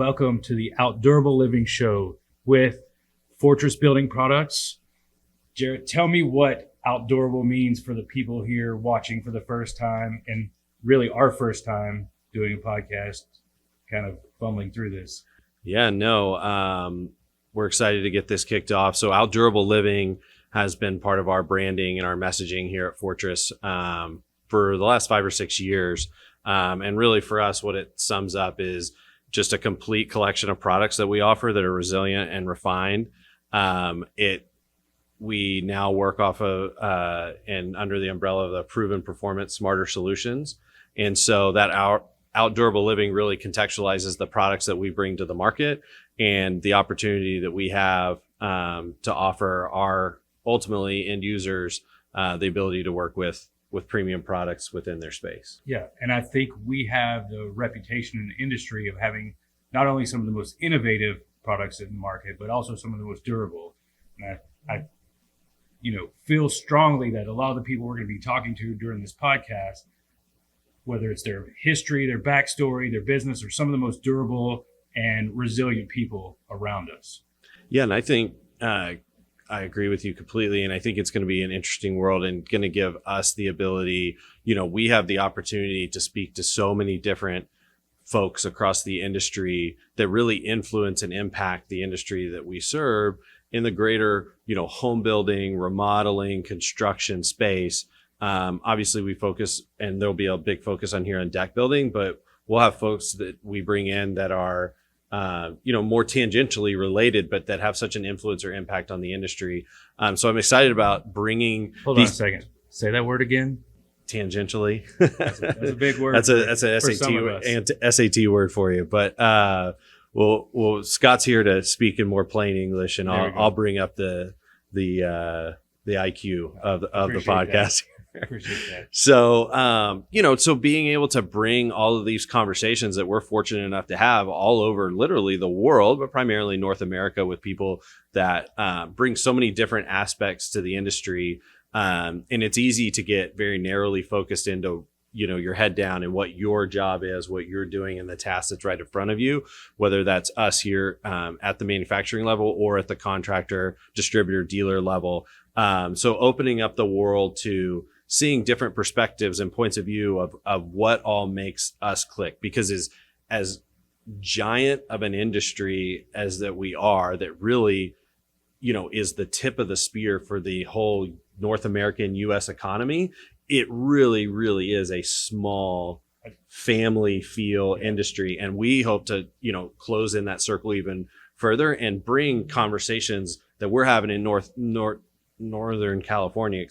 welcome to the Outdurable Living Show with Fortress Building Products. Jarrett, tell me what Outdurable means for the people here watching for the first time, and really our first time doing a podcast, kind of fumbling through this. Yeah, no, we're excited to get this kicked off. So Outdurable Living has been part of our branding and our messaging here at Fortress for the last 5 or 6 years. And really for us, what it sums up is just a complete collection of products that we offer that are resilient and refined. We now work off of and under the umbrella of the proven performance smarter solutions. And so that Outdurable Living really contextualizes the products that we bring to the market and the opportunity that we have to offer our ultimately end users the ability to work with premium products within their space. Yeah, and I think we have the reputation in the industry of having not only some of the most innovative products in the market, but also some of the most durable. And I feel strongly that a lot of the people we're going to be talking to during this podcast, whether it's their history, their backstory, their business, or some of the most durable and resilient people around us. Yeah, and I think I agree with you completely. And I think it's going to be an interesting world and going to give us the ability, we have the opportunity to speak to so many different folks across the industry that really influence and impact the industry that we serve in the greater, home building, remodeling, construction space. Obviously we focus, and there'll be a big focus on here on deck building, but we'll have folks that we bring in that are, more tangentially related, but that have such an influence or impact on the industry. So I'm excited about bringing. Hold on a second. Say that word again. Tangentially. That's a big word. That's a SAT word for you. But well, Scott's here to speak in more plain English, and I'll bring up the IQ of the podcast. Appreciate that. So, so being able to bring all of these conversations that we're fortunate enough to have all over literally the world, but primarily North America, with people that bring so many different aspects to the industry. And it's easy to get very narrowly focused into, your head down and what your job is, what you're doing, and the task that's right in front of you, whether that's us here at the manufacturing level or at the contractor, distributor, dealer level. So opening up the world to seeing different perspectives and points of view of what all makes us click, because as giant of an industry as that we are, that really, is the tip of the spear for the whole North American US economy. It really, really is a small family feel industry. And we hope to, close in that circle even further and bring conversations that we're having in Northern California,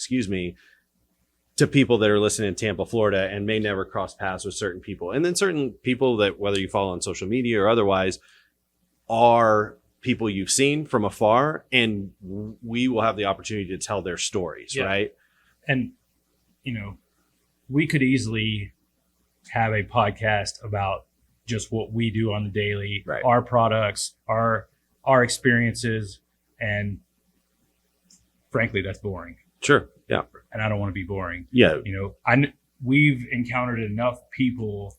to people that are listening in Tampa, Florida, and may never cross paths with certain people. And then certain people that, whether you follow on social media or otherwise, are people you've seen from afar, and we will have the opportunity to tell their stories, right? And, we could easily have a podcast about just what we do on the daily, right, our products, our experiences, and frankly, that's boring. Sure. Yeah. And I don't want to be boring. Yeah. We've encountered enough people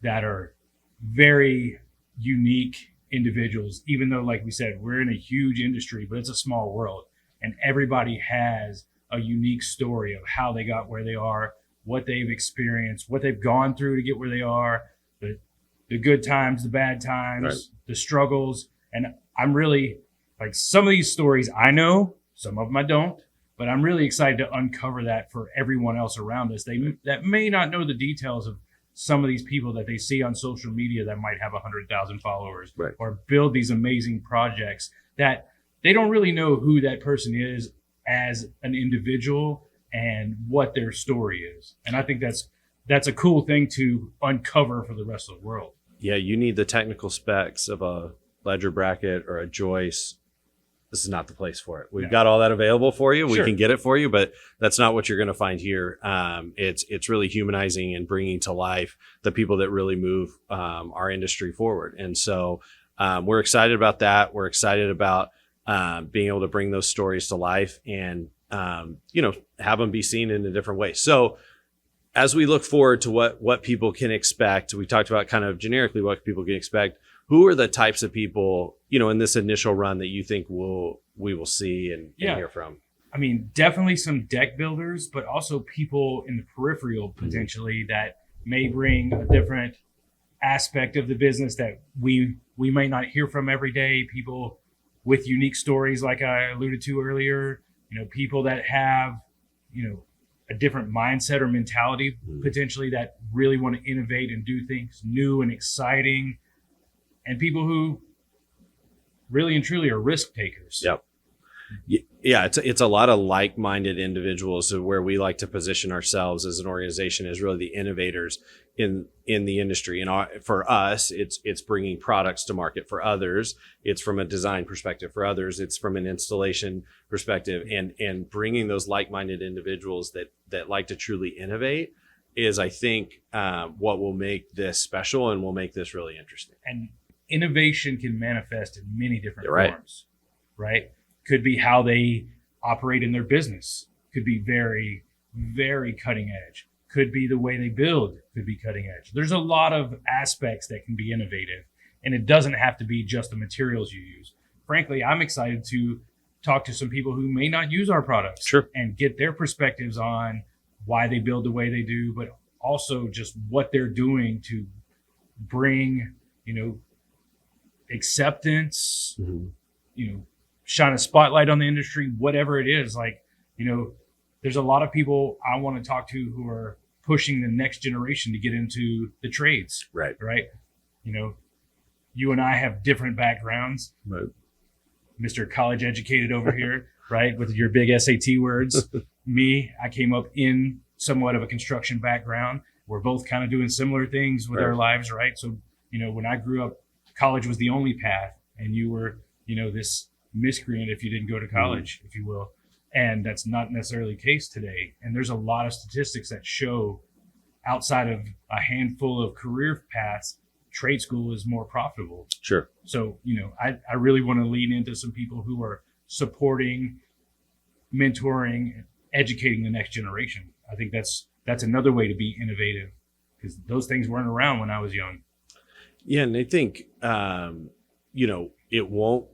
that are very unique individuals, even though, like we said, we're in a huge industry, but it's a small world, and everybody has a unique story of how they got where they are, what they've experienced, what they've gone through to get where they are, the good times, the bad times, right, the struggles. And I'm really, like, some of these stories I know, some of them I don't, but I'm really excited to uncover that for everyone else around us. That may not know the details of some of these people that they see on social media that might have 100,000 followers, right, or build these amazing projects that they don't really know who that person is as an individual and what their story is. And I think that's a cool thing to uncover for the rest of the world. Yeah, you need the technical specs of a ledger bracket or a joist. This is not the place for it. We've got all that available for you. Sure. We can get it for you, but that's not what you're going to find here. It's really humanizing and bringing to life the people that really move our industry forward. And so we're excited about that. We're excited about being able to bring those stories to life and, have them be seen in a different way. So as we look forward to what people can expect, we talked about kind of generically what people can expect. who are the types of people, in this initial run that you think we will see and hear from? I mean, definitely some deck builders, but also people in the peripheral potentially that may bring a different aspect of the business that we might not hear from every day. People with unique stories, like I alluded to earlier, people that have, a different mindset or mentality potentially that really want to innovate and do things new and exciting, and people who really and truly are risk takers. Yep. Yeah, it's a lot of like-minded individuals. So where we like to position ourselves as an organization is really the innovators in the industry. And for us, it's bringing products to market. For others, it's from a design perspective. For others, it's from an installation perspective. And bringing those like-minded individuals that like to truly innovate is, I think, what will make this special and will make this really interesting. And innovation can manifest in many different Right. forms, right? Could be how they operate in their business. Could be very, very cutting edge. Could be the way they build. Could be cutting edge. There's a lot of aspects that can be innovative, and it doesn't have to be just the materials you use. Frankly, I'm excited to talk to some people who may not use our products. Sure. And get their perspectives on why they build the way they do, but also just what they're doing to bring, acceptance, shine a spotlight on the industry, whatever it is. Like, there's a lot of people I want to talk to who are pushing the next generation to get into the trades. Right. You and I have different backgrounds. Right. Mr. College educated over here, right? With your big SAT words. Me, I came up in somewhat of a construction background. We're both kind of doing similar things with our lives, right? So, when I grew up, college was the only path, and you were, this miscreant if you didn't go to college, if you will. And that's not necessarily the case today. And there's a lot of statistics that show outside of a handful of career paths, trade school is more profitable. Sure. So, I really want to lean into some people who are supporting, mentoring, educating the next generation. I think that's another way to be innovative, because those things weren't around when I was young. Yeah. And I think, it won't,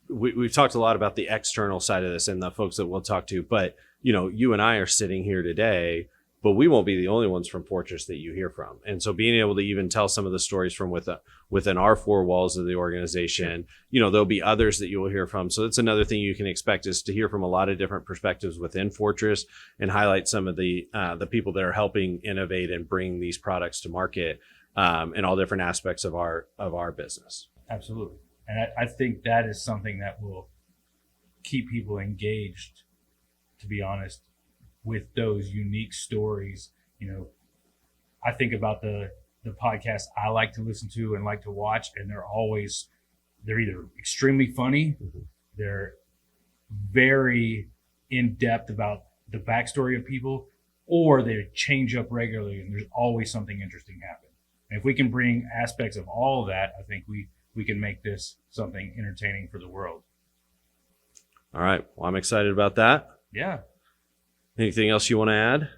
we've talked a lot about the external side of this and the folks that we'll talk to, but you and I are sitting here today, but we won't be the only ones from Fortress that you hear from. And so being able to even tell some of the stories from within our four walls of the organization, there'll be others that you will hear from. So that's another thing you can expect, is to hear from a lot of different perspectives within Fortress and highlight some of the people that are helping innovate and bring these products to market, in all different aspects of our business. Absolutely. And I think that is something that will keep people engaged, to be honest, with those unique stories. I think about the podcasts I like to listen to and like to watch, and they're either extremely funny, they're very in depth about the backstory of people, or they change up regularly and there's always something interesting happening. And if we can bring aspects of all of that, I think we can make this something entertaining for the world. All right. Well, I'm excited about that. Yeah. Anything else you want to add?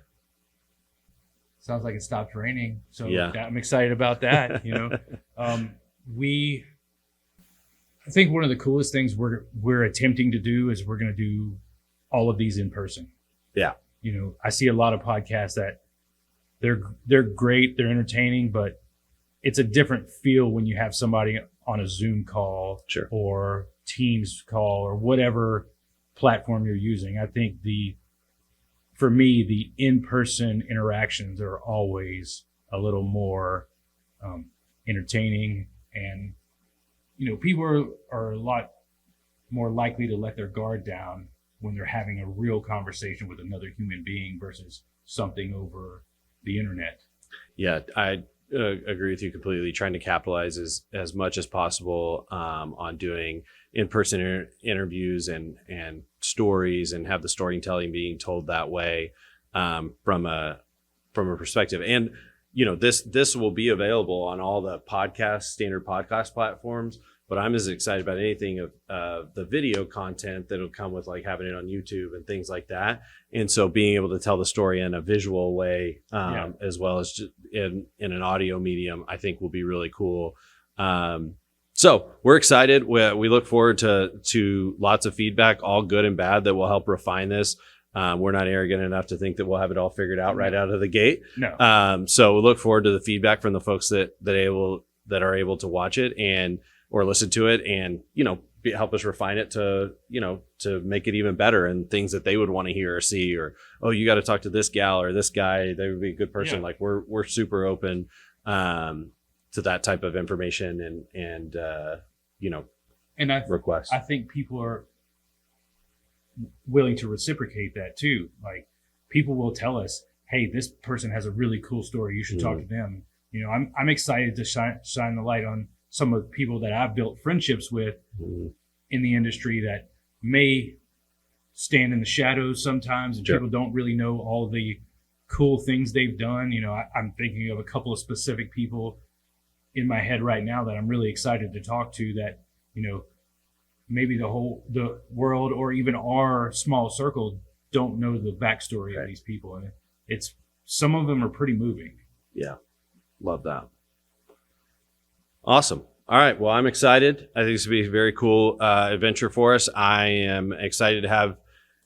Sounds like it stopped raining. So yeah. I'm excited about that. I think one of the coolest things we're attempting to do is we're going to do all of these in person. Yeah. I see a lot of podcasts that they're great, they're entertaining, but it's a different feel when you have somebody on a Zoom call, sure, or Teams call, or whatever platform you're using. I think for me, the in-person interactions are always a little more entertaining, and people are a lot more likely to let their guard down when they're having a real conversation with another human being versus something over the internet. Yeah, I agree with you completely. Trying to capitalize as much as possible on doing in-person interviews and stories, and have the storytelling being told that way, from a perspective. And this will be available on all the standard podcast platforms. But I'm as excited about anything of the video content that'll come with, like, having it on YouTube and things like that. And so being able to tell the story in a visual way, as well as just in an audio medium, I think will be really cool. So we're excited. We look forward to lots of feedback, all good and bad, that will help refine this. We're not arrogant enough to think that we'll have it all figured out right out of the gate. No. So we look forward to the feedback from the folks that are able to watch it or listen to it, and help us refine it to make it even better, and things that they would want to hear or see, or, oh, you got to talk to this gal or this guy, they would be a good person. Yeah. Like we're super open to that type of information and requests. I think people are willing to reciprocate that too. Like, people will tell us, hey, this person has a really cool story, you should talk to them. I'm excited to shine the light on some of the people that I've built friendships with in the industry that may stand in the shadows sometimes, and people don't really know all the cool things they've done. I'm thinking of a couple of specific people in my head right now that I'm really excited to talk to, that maybe the world or even our small circle don't know the backstory of these people, and it's some of them are pretty moving. Yeah, love that. Awesome. All right, well, I'm excited. I think this will be a very cool adventure for us. I am excited to have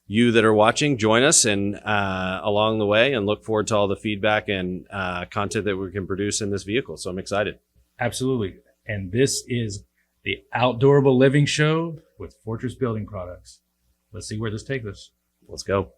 you that are watching join us and along the way, and look forward to all the feedback and content that we can produce in this vehicle. So I'm excited. Absolutely. And this is the Outdurable Living Show with Fortress Building Products. Let's see where this takes us. Let's go.